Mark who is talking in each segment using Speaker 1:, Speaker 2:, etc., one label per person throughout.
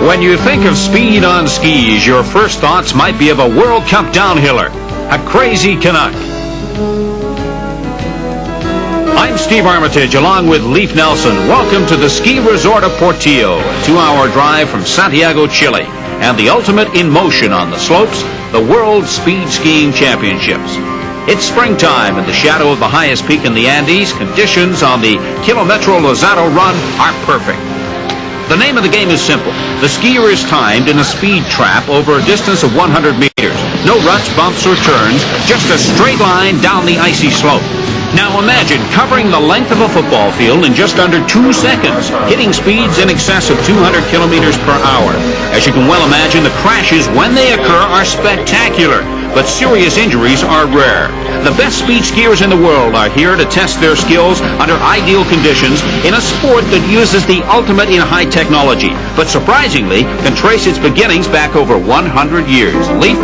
Speaker 1: When you think of speed on skis, your first thoughts might be of a World Cup downhiller, a crazy Canuck. I'm Steve Armitage, along with Leif Nelson. Welcome to the ski resort of Portillo, a 2-hour drive from Santiago, Chile, and the ultimate in motion on the slopes, the World Speed Skiing Championships. It's springtime in the shadow of the highest peak in the Andes. Conditions on the Kilometro Lozado run are perfect. The name of the game is simple. The skier is timed in a speed trap over a distance of 100 meters. No ruts, bumps, or turns, just a straight line down the icy slope. Now imagine covering the length of a football field in just under 2 seconds, hitting speeds in excess of 200 kilometers per hour. As you can well imagine, the crashes, when they occur, are spectacular, but serious injuries are rare. The best speed skiers in the world are here to test their skills under ideal conditions in a sport that uses the ultimate in high technology, but surprisingly can trace its beginnings back over 100 years. Leif?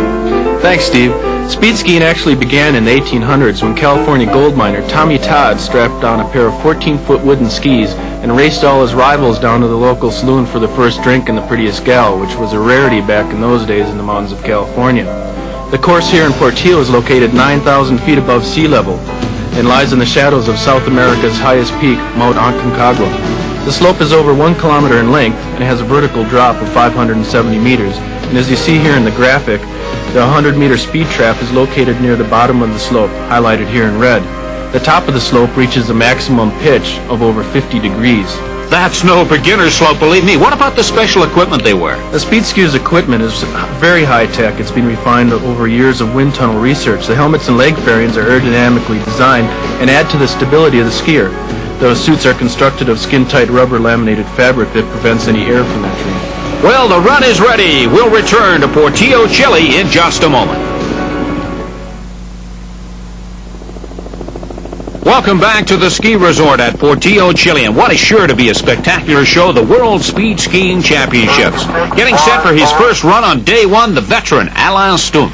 Speaker 2: Thanks, Steve. Speed skiing actually began in the 1800s when California gold miner Tommy Todd strapped on a pair of 14-foot wooden skis and raced all his rivals down to the local saloon for the first drink and the prettiest gal, which was a rarity back in those days in the mountains of California. The course here in Portillo is located 9,000 feet above sea level and lies in the shadows of South America's highest peak, Mount Aconcagua. The slope is over 1 kilometer in length and has a vertical drop of 570 meters. And as you see here in the graphic, the 100-meter speed trap is located near the bottom of the slope, highlighted here in red. The top of the slope reaches a maximum pitch of over 50 degrees.
Speaker 1: That's no beginner slope, believe me. What about the special equipment they wear?
Speaker 2: The speed skier's equipment is very high-tech. It's been refined over years of wind tunnel research. The helmets and leg fairings are aerodynamically designed and add to the stability of the skier. Those suits are constructed of skin-tight rubber laminated fabric that prevents any air from entering.
Speaker 1: Well, the run is ready. We'll return to Portillo, Chile in just a moment. Welcome back to the ski resort at Portillo, Chile, and what is sure to be a spectacular show, the World Speed Skiing Championships. Getting set for his first run on day one, the veteran Alain Stump.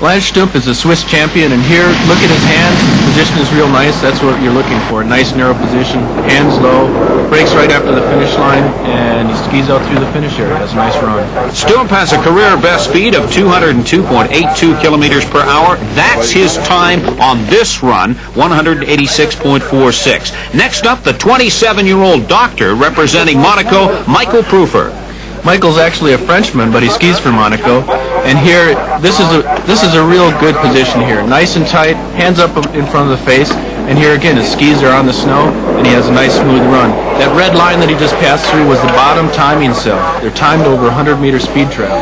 Speaker 2: Alain Stump is a Swiss champion, and here, look at his hands. His position is real nice. That's what you're looking for. Nice narrow position, hands low, brakes right after the finish line, and he skis out through the finish area. Has a nice run.
Speaker 1: Stump has a career best speed of 202.82 kilometers per hour. That's his time on this run, 186.46. Next up, the 27-year-old doctor representing Monaco, Michael Prufer.
Speaker 2: Michael's actually a Frenchman, but he skis for Monaco. And here, this is a real good position here. Nice and tight, hands up in front of the face. And here again, his skis are on the snow, and he has a nice smooth run. That red line that he just passed through was the bottom timing cell. They're timed over 100-meter speed trap.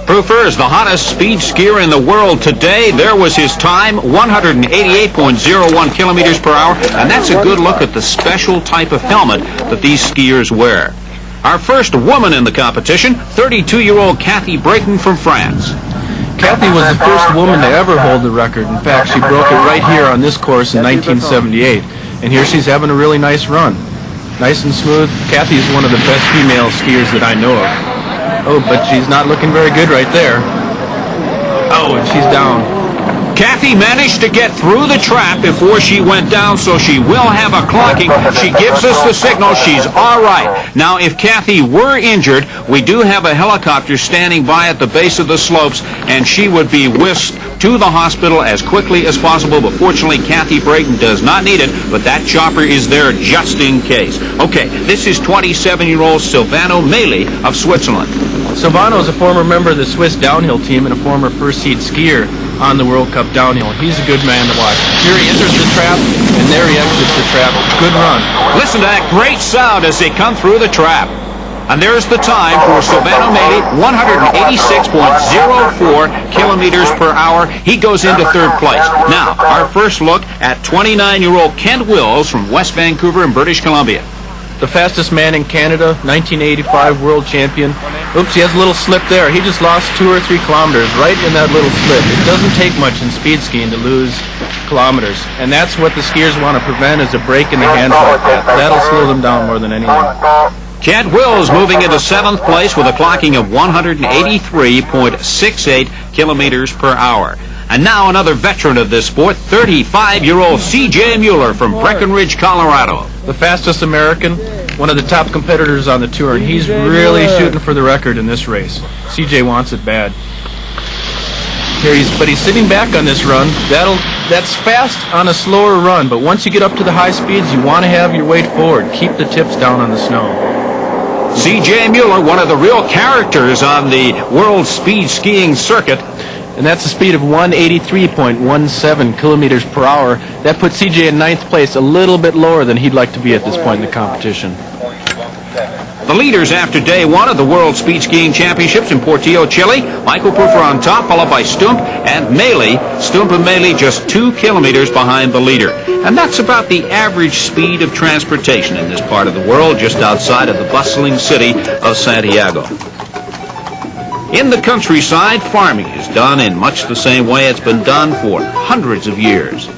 Speaker 1: Prufer is the hottest speed skier in the world today. There was his time, 188.01 kilometers per hour. And that's a good look at the special type of helmet that these skiers wear. Our first woman in the competition, 32-year-old Kathy Brayton from France.
Speaker 2: Kathy was the first woman to ever hold the record. In fact, she broke it right here on this course in 1978. And here she's having a really nice run. Nice and smooth. Kathy is one of the best female skiers that I know of. Oh, but she's not looking very good right there. Oh, and she's down.
Speaker 1: Kathy managed to get through the trap before she went down, so she will have a clocking. She gives us the signal she's all right. Now, if Kathy were injured, we do have a helicopter standing by at the base of the slopes, and she would be whisked to the hospital as quickly as possible. But fortunately, Kathy Brayton does not need it, but that chopper is there just in case. Okay, this is 27-year-old Silvano Meli of Switzerland.
Speaker 2: Silvano is a former member of the Swiss downhill team and a former first-seed skier on the World Cup downhill. He's a good man to watch. Here he enters the trap, and there he exits the trap. Good run.
Speaker 1: Listen to that great sound as they come through the trap. And there's the time for Silvano Meli, 186.04 kilometers per hour. He goes into third place. Now, our first look at 29-year-old Kent Wills from West Vancouver in British Columbia.
Speaker 2: The fastest man in Canada, 1985 world champion. Oops, he has a little slip there. He just lost 2 or 3 kilometers right in that little slip. It doesn't take much in speed skiing to lose kilometers. And that's what the skiers want to prevent, is a break in the hands like that. That'll slow them down more than anything.
Speaker 1: Kent Wills moving into 7th place with a clocking of 183.68 kilometers per hour. And now another veteran of this sport, 35-year-old C.J. Mueller from Breckenridge, Colorado.
Speaker 2: The fastest American, one of the top competitors on the tour, and he's really shooting for the record in this race. CJ wants it bad. But he's sitting back on this run. That's fast on a slower run, but once you get up to the high speeds, you want to have your weight forward. Keep the tips down on the snow.
Speaker 1: C.J. Mueller, one of the real characters on the world speed skiing circuit.
Speaker 2: And that's a speed of 183.17 kilometers per hour. That puts CJ in 9th place, a little bit lower than he'd like to be at this point in the competition.
Speaker 1: The leaders after day one of the World Speed Skiing Championships in Portillo, Chile. Michael Prufer on top, followed by Stump and Maley. Stump and Maley just 2 kilometers behind the leader. And that's about the average speed of transportation in this part of the world, just outside of the bustling city of Santiago. In the countryside, farming is done in much the same way it's been done for hundreds of years.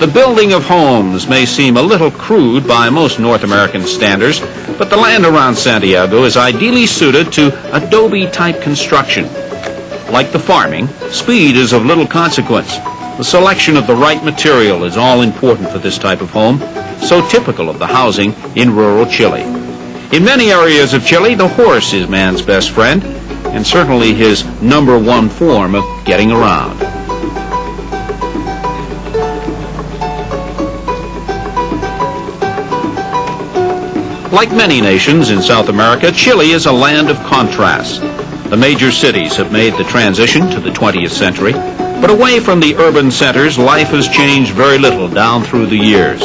Speaker 1: The building of homes may seem a little crude by most North American standards, but the land around Santiago is ideally suited to adobe-type construction. Like the farming, speed is of little consequence. The selection of the right material is all important for this type of home, so typical of the housing in rural Chile. In many areas of Chile, the horse is man's best friend, and certainly his #1 form of getting around. Like many nations in South America, Chile is a land of contrasts. The major cities have made the transition to the 20th century, but away from the urban centers, life has changed very little down through the years.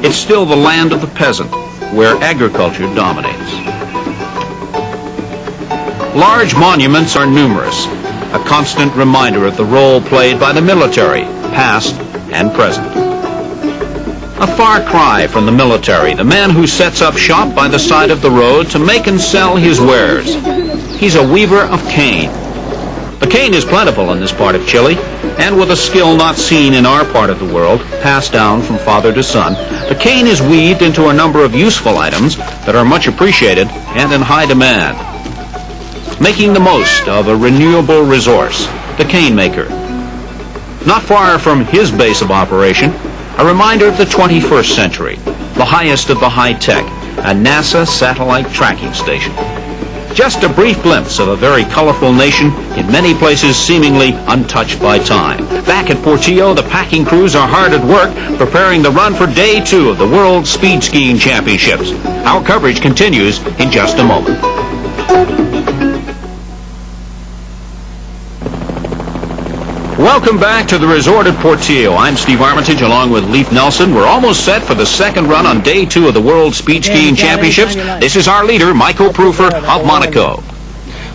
Speaker 1: It's still the land of the peasant, where agriculture dominates. Large monuments are numerous, a constant reminder of the role played by the military, past and present. A far cry from the military, the man who sets up shop by the side of the road to make and sell his wares. He's a weaver of cane. The cane is plentiful in this part of Chile, and with a skill not seen in our part of the world, passed down from father to son, the cane is weaved into a number of useful items that are much appreciated and in high demand. Making the most of a renewable resource, the cane maker. Not far from his base of operation, a reminder of the 21st century, the highest of the high-tech, a NASA satellite tracking station. Just a brief glimpse of a very colorful nation, in many places seemingly untouched by time. Back at Portillo, the packing crews are hard at work, preparing the run for day 2 of the World Speed Skiing Championships. Our coverage continues in just a moment. Welcome back to the resort at Portillo. I'm Steve Armitage along with Leif Nelson. We're almost set for the second run on day 2 of the World Speed Skiing Championships. This is our leader, Michael Prufer of Monaco.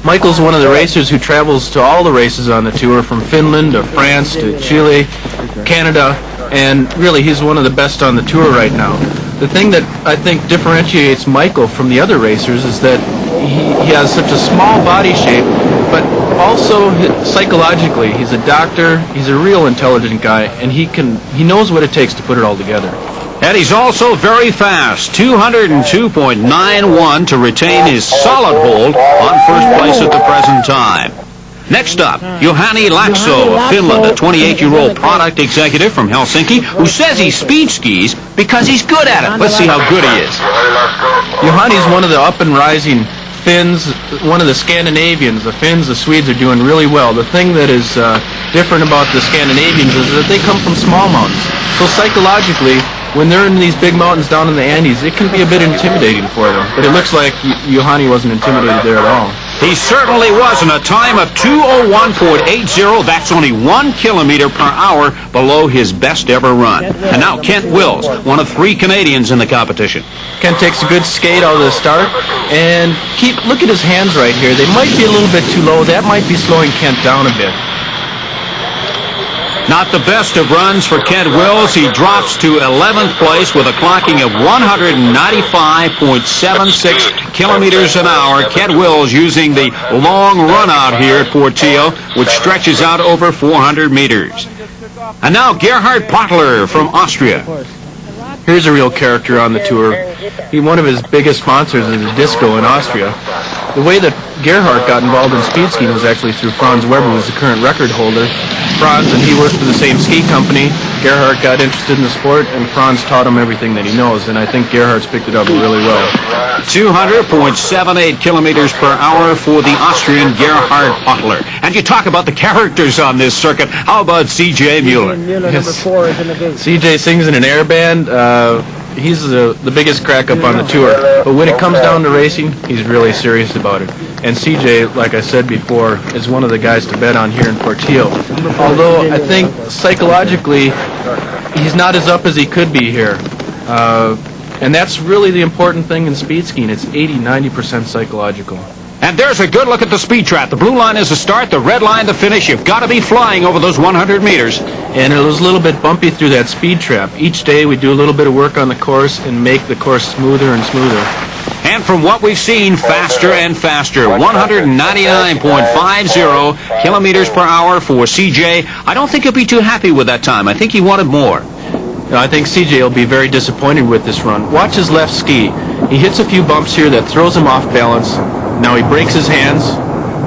Speaker 2: Michael's one of the racers who travels to all the races on the tour, from Finland to France to Chile, Canada, and really he's one of the best on the tour right now. The thing that I think differentiates Michael from the other racers is that he has such a small body shape, but also psychologically, he's a doctor, he's a real intelligent guy, and he knows what it takes to put it all together.
Speaker 1: And he's also very fast, 202.91 to retain his solid hold on first place at the present time. Next up, Juhani Laakso of Finland, a 28-year-old product executive from Helsinki, who says he speed skis because he's good at it. Let's see how good he is.
Speaker 2: Juhani's one of the up-and-rising Finns, one of the Scandinavians. The Finns, the Swedes are doing really well. The thing that is different about the Scandinavians is that they come from small mountains. So psychologically, when they're in these big mountains down in the Andes, it can be a bit intimidating for them. But it looks like Juhani wasn't intimidated there at all.
Speaker 1: He certainly was, in a time of 2:01.80. That's only 1 kilometer per hour below his best ever run. And now Kent Wills, one of 3 Canadians in the competition.
Speaker 2: Kent takes a good skate out of the start, and look at his hands right here. They might be a little bit too low. That might be slowing Kent down a bit.
Speaker 1: Not the best of runs for Kent Wills. He drops to 11th place with a clocking of 195.76 kilometers an hour. Kent Wills using the long run out here at Portillo, which stretches out over 400 meters. And now Gerhard Pottler from Austria.
Speaker 2: Here's a real character on the tour. One of his biggest sponsors is a disco in Austria. The way that Gerhard got involved in speed skiing was actually through Franz Weber, who was the current record holder. Franz and he worked for the same ski company. Gerhard got interested in the sport, and Franz taught him everything that he knows, and I think Gerhard's picked it up really well.
Speaker 1: 200.78 kilometers per hour for the Austrian Gerhard Portillo. And you talk about the characters on this circuit. How about C.J. Mueller?
Speaker 3: Mueller,
Speaker 2: Yes.
Speaker 3: number 4, is in the gate.
Speaker 2: CJ sings in an air band. He's the biggest crack up on the tour. But when it comes down to racing, he's really serious about it. And CJ, like I said before, is one of the guys to bet on here in Portillo. Although I think psychologically, he's not as up as he could be here. And that's really the important thing in speed skiing. It's 80-90% psychological.
Speaker 1: And there's a good look at the speed trap. The blue line is the start, the red line the finish. You've got to be flying over those 100 meters.
Speaker 2: And it was a little bit bumpy through that speed trap. Each day we do a little bit of work on the course and make the course smoother and smoother.
Speaker 1: And from what we've seen, faster and faster. 199.50 kilometers per hour for CJ. I don't think he'll be too happy with that time. I think he wanted more.
Speaker 2: I think CJ will be very disappointed with this run. Watch his left ski. He hits a few bumps here that throws him off balance. Now he breaks his hands.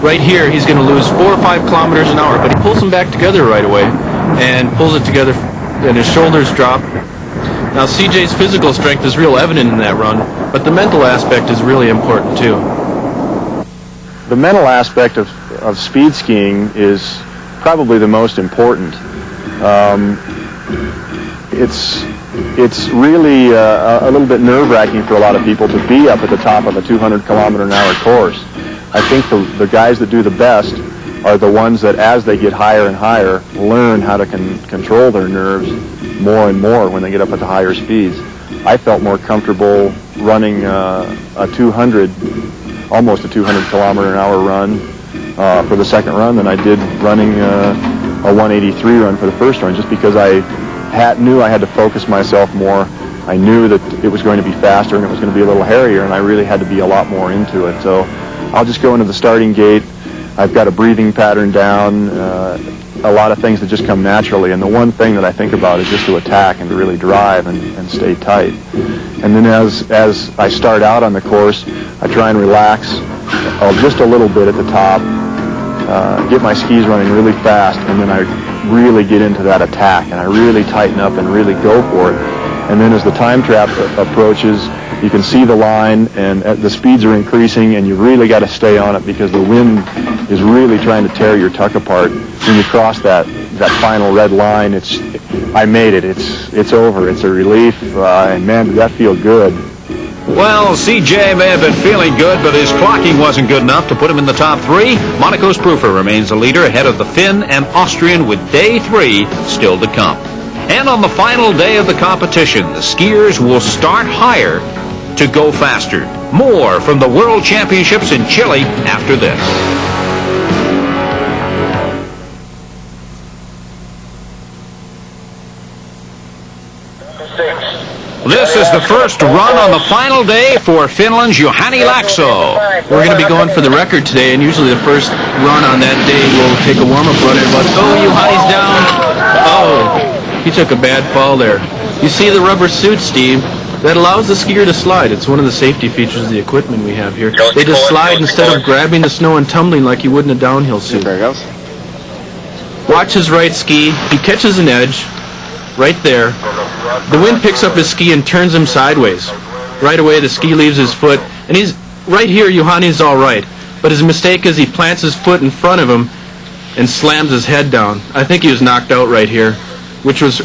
Speaker 2: Right here, he's going to lose 4 or 5 kilometers an hour, but he pulls them back together right away and pulls it together, and his shoulders drop. Now CJ's physical strength is real evident in that run, but the mental aspect is really important too.
Speaker 4: The mental aspect of speed skiing is probably the most important. It's really a little bit nerve-wracking for a lot of people to be up at the top of a 200-kilometer-an-hour course. I think the guys that do the best are the ones that, as they get higher and higher, learn how to control their nerves more and more when they get up at the higher speeds. I felt more comfortable running almost a 200-kilometer-an-hour run for the second run than I did running a 183 run for the first run, just because I knew I had to focus myself more. I knew that it was going to be faster and it was going to be a little hairier, and I really had to be a lot more into it. So I'll just go into the starting gate. I've got a breathing pattern down, a lot of things that just come naturally, and the one thing that I think about is just to attack and to really drive and stay tight. And then as I start out on the course, I try and relax just a little bit at the top, get my skis running really fast, and then I really get into that attack, and I really tighten up and really go for it. And then as the time trap approaches, you can see the line, and the speeds are increasing, and you really got to stay on it because the wind is really trying to tear your tuck apart. When you cross that final red line, I made it. It's over. It's a relief, and man, did that feel good.
Speaker 1: Well, CJ may have been feeling good, but his clocking wasn't good enough to put him in the top 3. Monaco's Proofer remains the leader ahead of the Finn and Austrian with day 3 still to come. And on the final day of the competition, the skiers will start higher to go faster. More from the World Championships in Chile after this. This is the first run on the final day for Finland's Juhani Laakso.
Speaker 2: We're going to be going for the record today, and usually the first run on that day will take a warm-up run. Juhani's down. Oh, he took a bad fall there. You see the rubber suit, Steve? That allows the skier to slide. It's one of the safety features of the equipment we have here. They just slide instead of grabbing the snow and tumbling like you would in a downhill suit.
Speaker 4: There he goes.
Speaker 2: Watch his right ski. He catches an edge right there. The wind picks up his ski and turns him sideways. Right away, the ski leaves his foot, and he's right here. Juhani's all right, but his mistake is he plants his foot in front of him and slams his head down. I think he was knocked out right here, which was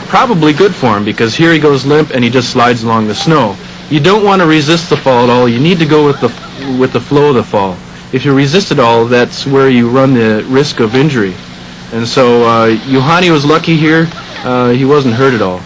Speaker 2: probably good for him because here he goes limp and he just slides along the snow. You don't want to resist the fall at all. You need to go with the flow of the fall. If you resist it all, that's where you run the risk of injury. And so Juhani was lucky here. He wasn't hurt at all.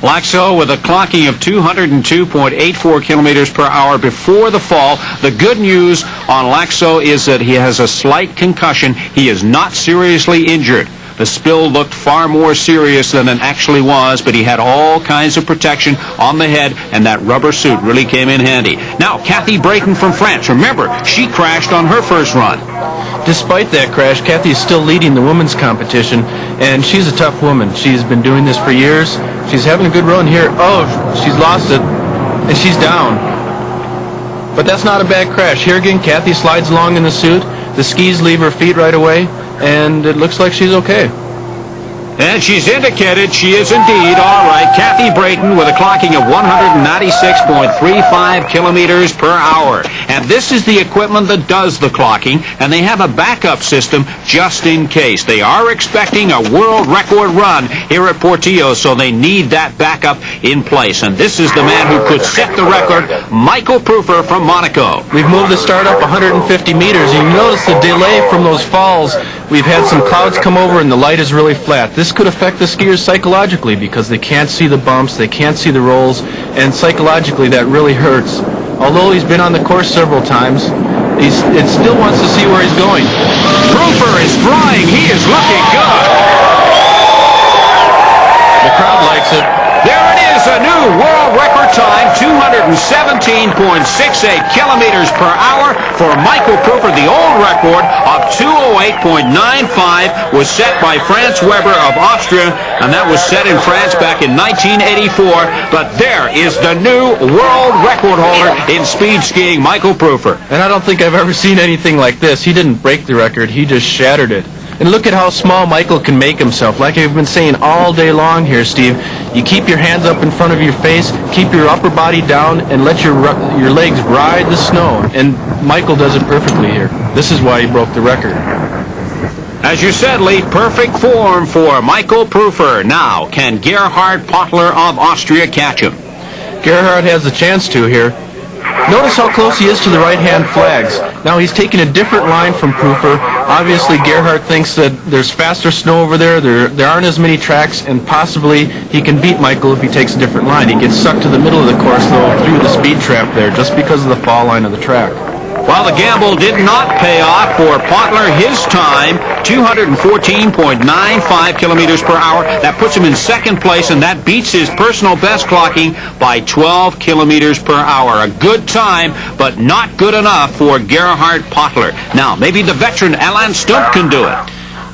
Speaker 1: Laakso with a clocking of 202.84 kilometers per hour before the fall. The good news on Laakso is that he has a slight concussion. He is not seriously injured. The spill looked far more serious than it actually was, but he had all kinds of protection on the head, and that rubber suit really came in handy. Now, Kathy Brayton from France. Remember, she crashed on her first run.
Speaker 2: Despite that crash, Kathy is still leading the women's competition, and she's a tough woman. She's been doing this for years. She's having a good run here. Oh, she's lost it, and she's down. But that's not a bad crash. Here again, Kathy slides along in the suit. The skis leave her feet right away. and it looks like she's okay.
Speaker 1: And she's indicated she is indeed all right. Kathy Brayton with a clocking of 196.35 kilometers per hour. And this is the equipment that does the clocking, and they have a backup system just in case. They are expecting a world record run here at Portillo, so they need that backup in place. And this is the man who could set the record, Michael Proofer from Monaco.
Speaker 2: We've moved the start up 150 meters. You notice the delay from those falls. We've had some clouds come over and the light is really flat. This could affect the skiers psychologically because they can't see the bumps, they can't see the rolls, and psychologically that really hurts. Although he's been on the course several times, it still wants to see where he's going.
Speaker 1: Proofer is flying. He is looking good.
Speaker 2: The crowd likes it.
Speaker 1: There it is, a new world record time, 217.68 kilometers per hour for Michael Proofer. The old record of 208.95 was set by Franz Weber of Austria, and that was set in France back in 1984. But there is the new world record holder in speed skiing, Michael Proofer.
Speaker 2: And I don't think I've ever seen anything like this. He didn't break the record, he just shattered it. And look at how small Michael can make himself. Like I've been saying all day long here, Steve, you keep your hands up in front of your face, keep your upper body down, and let your legs ride the snow. And Michael does it perfectly here. This is why he broke the record.
Speaker 1: As you said, Lee, perfect form for Michael Proofer. Now, can Gerhard Pottler of Austria catch him?
Speaker 2: Gerhard has a chance to here. Notice how close he is to the right-hand flags. Now he's taking a different line from Proofer. Obviously, Gerhard thinks that there's faster snow over there. There aren't as many tracks, and possibly he can beat Michael if he takes a different line. He gets sucked to the middle of the course, though, through the speed trap there, just because of the fall line of the track.
Speaker 1: Well, the gamble did not pay off for Pottler. His time, 214.95 kilometers per hour. That puts him in second place, and that beats his personal best clocking by 12 kilometers per hour. A good time, but not good enough for Gerhard Pottler. Now, maybe the veteran Alain Stump can do it.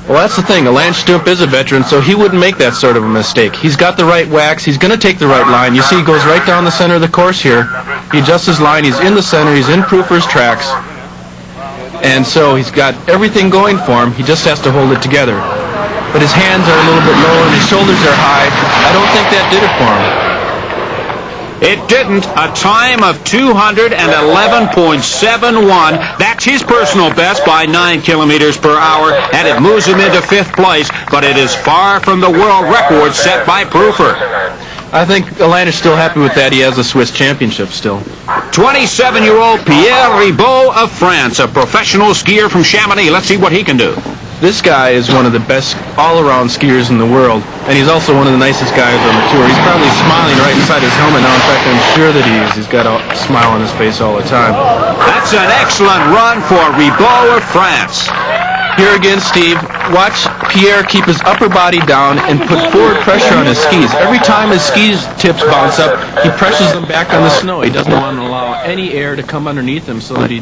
Speaker 2: Well, that's the thing. Alain Stump is a veteran, so he wouldn't make that sort of a mistake. He's got the right wax. He's going to take the right line. You see, he goes right down the center of the course here. He adjusts his line. He's in the center. He's in Proofer's tracks. And so he's got everything going for him. He just has to hold it together. But his hands are a little bit lower and his shoulders are high. I don't think that did it for him.
Speaker 1: It didn't. A time of 211.71. That's his personal best by 9 kilometers per hour, and it moves him into fifth place, but it is far from the world record set by Proofer.
Speaker 2: I think Alain is still happy with that. He has the Swiss championship still.
Speaker 1: 27-year-old Pierre Ribaud of France, a professional skier from Chamonix. Let's see what he can do.
Speaker 2: This guy is one of the best all-around skiers in the world, and he's also one of the nicest guys on the tour. He's probably smiling right inside his helmet now. In fact, I'm sure that he is. He's got a smile on his face all the time.
Speaker 1: That's an excellent run for Ribaud of France.
Speaker 2: Here again, Steve, watch Pierre keep his upper body down and put forward pressure on his skis. Every time his skis tips bounce up, he presses them back on the snow. He doesn't want to allow any air to come underneath him so that he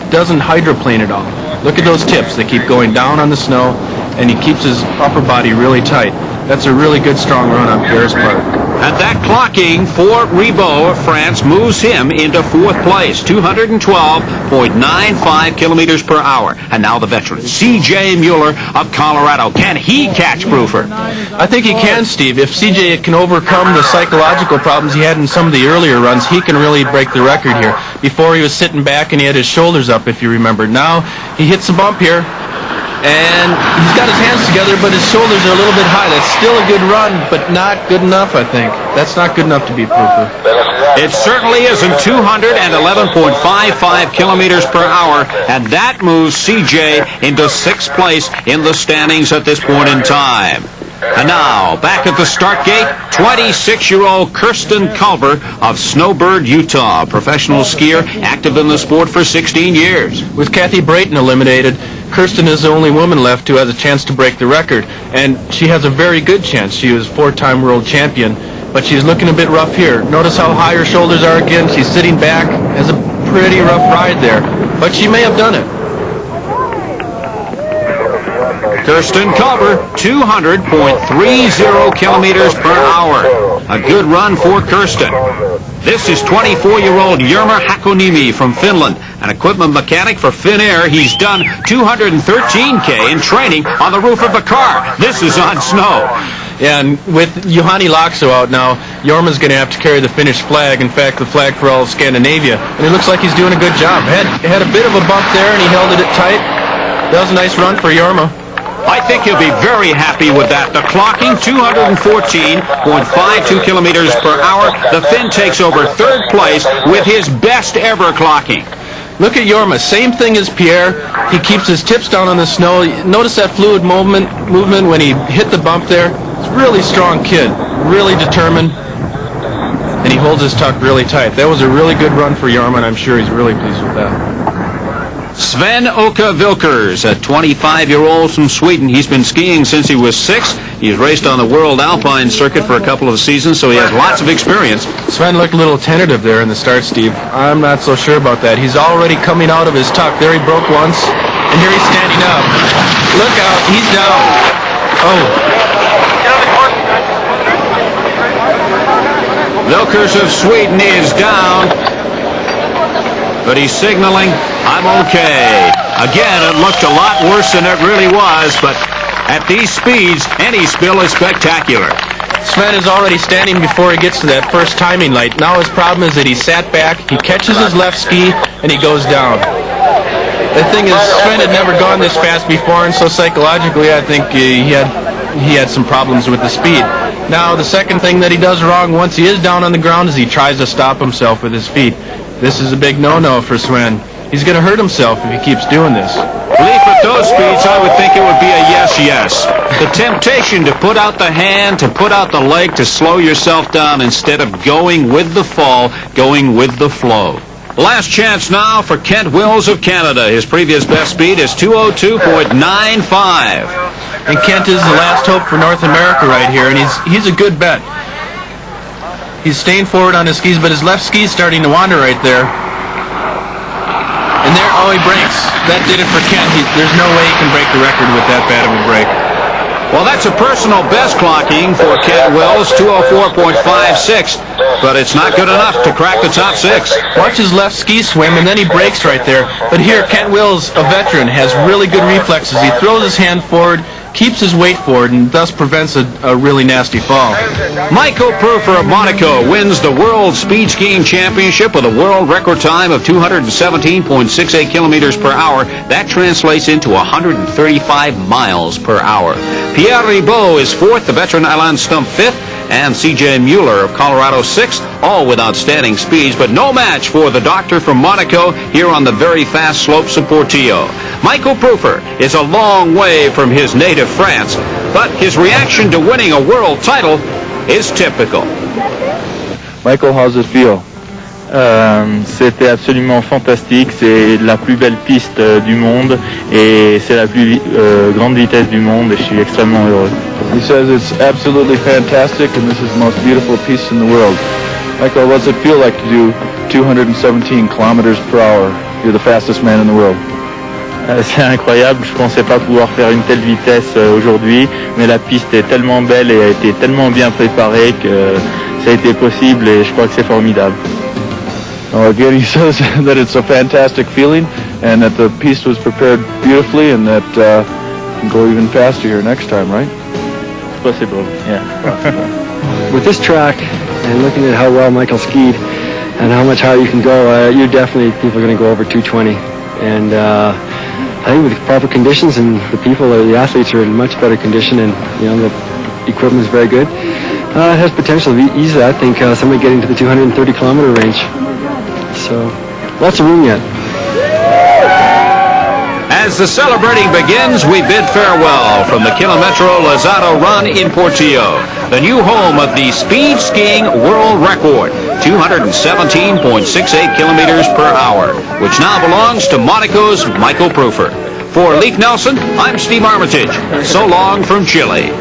Speaker 2: doesn't hydroplane at all. Look at those tips. They keep going down on the snow, and he keeps his upper body really tight. That's a really good, strong run on Pierre's part.
Speaker 1: And that clocking for Ribaud of France moves him into fourth place, 212.95 kilometers per hour. And now the veteran, C.J. Mueller of Colorado. Can he catch Proofer?
Speaker 2: I think he can, Steve. If C.J. can overcome the psychological problems he had in some of the earlier runs, he can really break the record here. Before he was sitting back and he had his shoulders up, if you remember. Now he hits a bump here. And he's got his hands together, but his shoulders are a little bit high. That's still a good run, but not good enough, I think. That's not good enough to beat Proofer.
Speaker 1: It certainly isn't. 211.55 kilometers per hour, and that moves CJ into sixth place in the standings at this point in time. And now, back at the start gate, 26-year-old Kirsten Culver of Snowbird, Utah, professional skier, active in the sport for 16 years.
Speaker 2: With Kathy Brayton eliminated, Kirsten is the only woman left who has a chance to break the record, and she has a very good chance. She was four-time world champion, but she's looking a bit rough here. Notice how high her shoulders are again. She's sitting back, has a pretty rough ride there, but she may have done it.
Speaker 1: Kirsten Culver, 200.30 kilometers per hour. A good run for Kirsten. This is 24-year-old Jorma Hakonimi from Finland, an equipment mechanic for Finnair. He's done 213K in training on the roof of a car. This is on snow.
Speaker 2: Yeah, and with Juhani Laakso out now, Jorma's going to have to carry the Finnish flag, in fact, the flag for all of Scandinavia. And it looks like he's doing a good job. Had a bit of a bump there, and he held it tight. That was a nice run for Jorma.
Speaker 1: I think he'll be very happy with that. The clocking, 214.52 kilometers per hour. The Finn takes over third place with his best ever clocking.
Speaker 2: Look at Jorma, same thing as Pierre. He keeps his tips down on the snow. Notice that fluid movement when he hit the bump there. He's a really strong kid, really determined, and he holds his tuck really tight. That was a really good run for Jorma, and I'm sure he's really pleased with that.
Speaker 1: Sven-Åke Vilkers, a 25-year-old from Sweden. He's been skiing since he was 6. He's raced on the World Alpine Circuit for a couple of seasons, so he has lots of experience.
Speaker 2: Sven looked a little tentative there in the start, Steve. I'm not so sure about that. He's already coming out of his tuck. There he broke once, and here he's standing up. Look out, he's down. Oh.
Speaker 1: Vilkers of Sweden is down, but he's signaling, I'm okay. Again, it looked a lot worse than it really was, but at these speeds, any spill is spectacular.
Speaker 2: Sven is already standing before he gets to that first timing light. Now his problem is that he sat back, he catches his left ski, and he goes down. The thing is, Sven had never gone this fast before, and so psychologically I think he had some problems with the speed. Now, the second thing that he does wrong once he is down on the ground is he tries to stop himself with his feet. This is a big no-no for Sven. He's going to hurt himself if he keeps doing this.
Speaker 1: Leaf at those speeds, I would think it would be a yes. The temptation to put out the hand, to put out the leg, to slow yourself down instead of going with the fall, going with the flow. Last chance now for Kent Wills of Canada. His previous best speed is 202.95.
Speaker 2: And Kent is the last hope for North America right here, and he's a good bet. He's staying forward on his skis, but his left ski is starting to wander right there. And there, oh, he breaks. That did it for Kent. There's no way he can break the record with that bad of a break.
Speaker 1: Well, that's a personal best clocking for Kent Wills, 204.56, but it's not good enough to crack the top 6.
Speaker 2: Watch his left ski swim, and then he breaks right there. But here, Kent Wills, a veteran, has really good reflexes. He throws his hand forward, keeps his weight forward, and thus prevents a really nasty fall.
Speaker 1: Michael Prufer of Monaco wins the World Speed Skiing Championship with a world record time of 217.68 kilometers per hour. That translates into 135 miles per hour. Pierre Ribaud is 4th, the veteran Alain Stump 5th, and C.J. Mueller of Colorado 6th, all with outstanding speeds, but no match for the doctor from Monaco here on the very fast slopes of Portillo. Michael Prufer is a long way from his native France, but his reaction to winning a world title is typical.
Speaker 4: Michael, how's it feel?
Speaker 3: C'était absolument fantastique, c'est la plus belle piste du monde et c'est la plus grande vitesse du monde et je suis extrêmement heureux.
Speaker 4: He says it's absolutely fantastic and this is the most beautiful piste in the world. Michael, what does it feel like to do 217 kilometers per hour? You're the fastest man in the world.
Speaker 3: C'est incroyable, je pensais pas pouvoir faire une telle vitesse aujourd'hui, mais la piste est tellement belle et a été tellement bien préparée que ça a été possible et je crois que c'est formidable.
Speaker 4: Again, he says that it's a fantastic feeling and that the piste was prepared beautifully and that you can go even faster here next time, right?
Speaker 3: It's possible, yeah.
Speaker 5: With this track and looking at how well Michael skied and how much higher you can go, people are going to go over 220. And I think with proper conditions and the athletes are in much better condition and the equipment is very good. It has potential to be easily, I think, somebody getting to the 230 kilometer range. So, lots of room yet.
Speaker 1: As the celebrating begins, we bid farewell from the Kilometro Lozado Run in Portillo, the new home of the speed skiing world record, 217.68 kilometers per hour, which now belongs to Monaco's Michael Prufer. For Leif Nelson, I'm Steve Armitage. So long from Chile.